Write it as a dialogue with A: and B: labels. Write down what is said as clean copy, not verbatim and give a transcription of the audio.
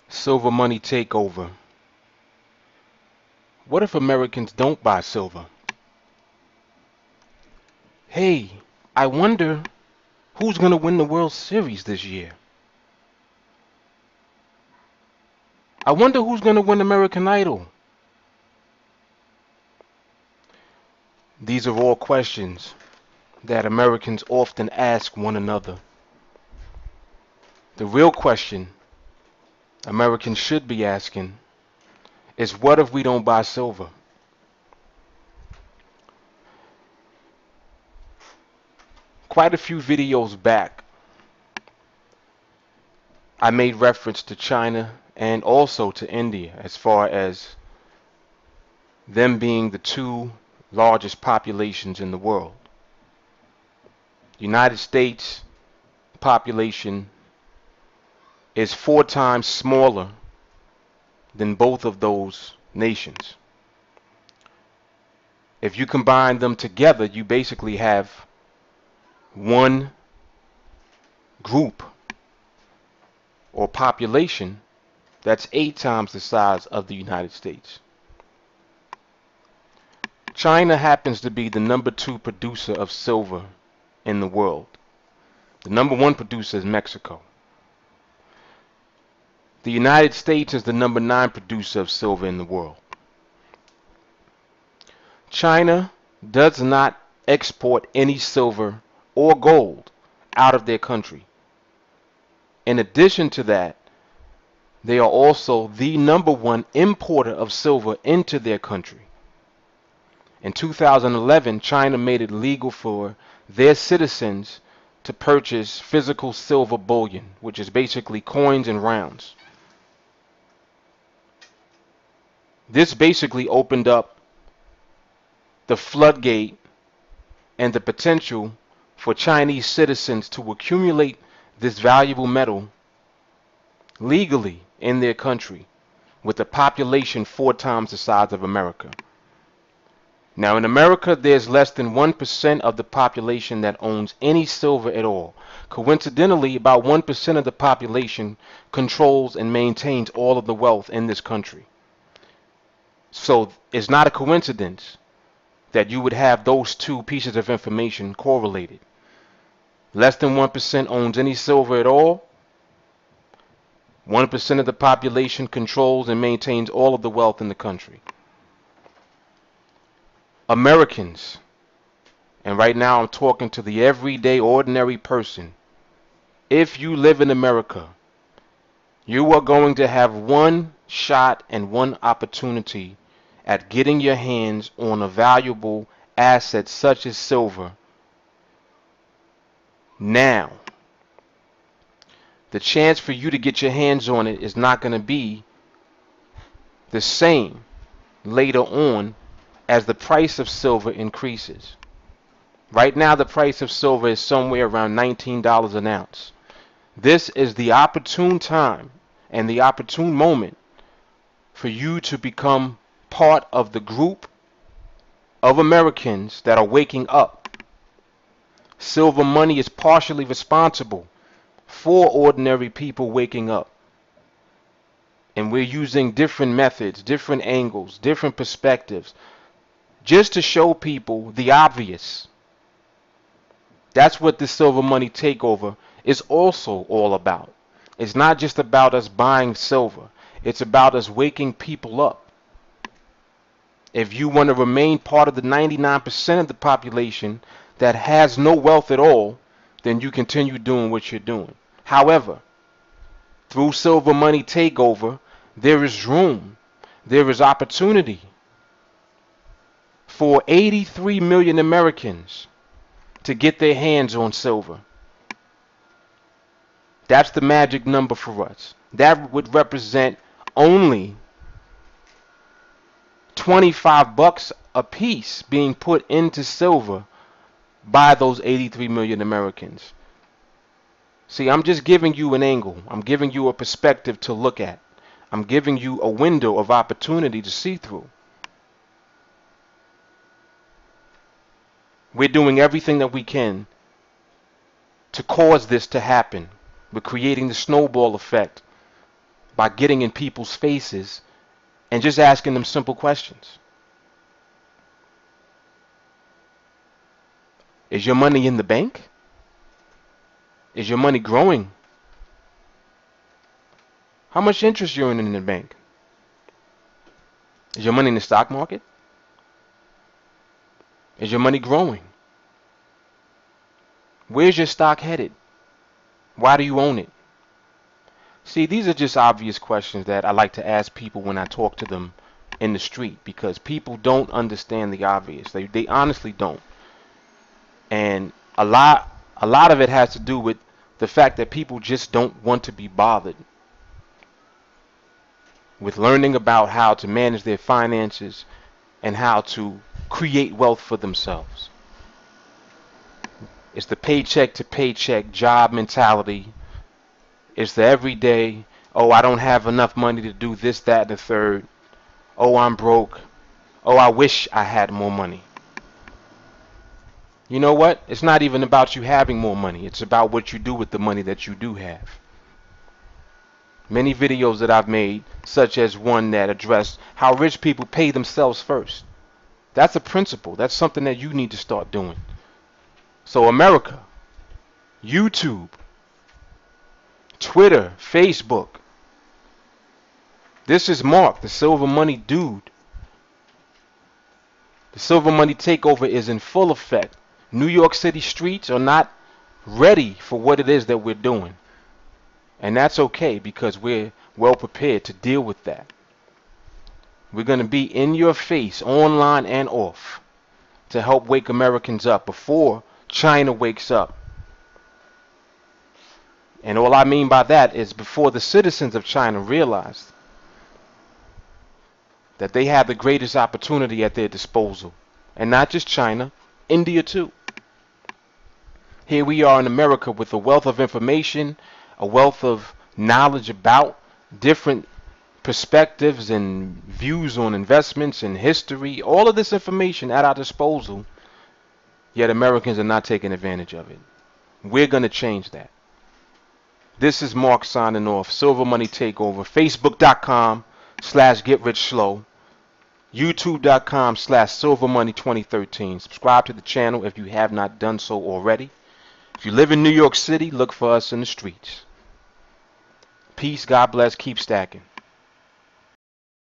A: Silver money takeover. What if Americans don't buy silver? Hey, I wonder who's going to win the World Series this year? I wonder who's going to win American Idol? These are all questions that Americans often ask one another. The real question Americans should be asking is, what if we don't buy silver? Quite a few videos back, I made reference to China and also to India as far as them being the two largest populations in the world. The United States population is 4 times smaller than both of those nations. If you combine them together, you basically have one group or population that's 8 times the size of the United States. China happens to be the #2 producer of silver in the world. The #1 producer is Mexico. The United States is the #9 producer of silver in the world. China does not export any silver or gold out of their country. In addition to that, they are also the #1 importer of silver into their country. In 2011, China made it legal for their citizens to purchase physical silver bullion, which is basically coins and rounds. This basically opened up the floodgate and the potential for Chinese citizens to accumulate this valuable metal legally in their country with a population 4 times the size of America. Now in America, there's less than 1% of the population that owns any silver at all. Coincidentally, about 1% of the population controls and maintains all of the wealth in this country. So it's not a coincidence that you would have those two pieces of information correlated. Less than 1% owns any silver at all. 1% of the population controls and maintains all of the wealth in the country. Americans, and right now I'm talking to the everyday ordinary person, if you live in America, you are going to have one shot and one opportunity at getting your hands on a valuable asset such as silver now. The chance for you to get your hands on it is not going to be the same later on as the price of silver increases. Right now the price of silver is somewhere around $19 an ounce. This is the opportune time and the opportune moment for you to become part of the group of Americans that are waking up. Silver money is partially responsible for ordinary people waking up. And we're using different methods, different angles, different perspectives, just to show people the obvious. That's what the silver money takeover is also all about. It's not just about us buying silver. It's about us waking people up. If you want to remain part of the 99% of the population that has no wealth at all, then you continue doing what you're doing. However, through silver money takeover, there is room, there is opportunity for 83 million Americans to get their hands on silver. That's the magic number for us. That would represent only $25 a piece being put into silver by those 83 million Americans. See, I'm just giving you an angle. I'm giving you a perspective to look at. I'm giving you a window of opportunity to see through. We're doing everything that we can to cause this to happen. We're creating the snowball effect. by getting in people's faces and just asking them simple questions. Is your money in the bank? Is your money growing? How much interest you're in the bank? Is your money in the stock market? Is your money growing? Where's your stock headed? Why do you own it? See, these are just obvious questions that I like to ask people when I talk to them in the street, because people don't understand the obvious. They honestly don't. And a lot of it has to do with the fact that people just don't want to be bothered with learning about how to manage their finances and how to create wealth for themselves. It's the paycheck to paycheck job mentality. It's the everyday, oh, I don't have enough money to do this, that, and the third. Oh, I'm broke. Oh, I wish I had more money. You know what? It's not even about you having more money. It's about what you do with the money that you do have. Many videos that I've made, such as one that addressed how rich people pay themselves first. That's a principle. That's something that you need to start doing. So America, YouTube, Twitter, Facebook. This is Mark, the Silver Money Dude. The Silver Money takeover is in full effect. New York City streets are not ready for what it is that we're doing. And that's okay, because we're well prepared to deal with that. We're going to be in your face, online and off, to help wake Americans up before China wakes up. And all I mean by that is before the citizens of China realize that they have the greatest opportunity at their disposal. And not just China, India too. Here we are in America with a wealth of information, a wealth of knowledge about different perspectives and views on investments and history, all of this information at our disposal, yet Americans are not taking advantage of it. We're going to change that. This is Mark signing off. Silver Money Takeover. Facebook.com/GetRichSlow. YouTube.com/SilverMoney2013. Subscribe to the channel if you have not done so already. If you live in New York City, look for us in the streets. Peace, God bless, keep stacking.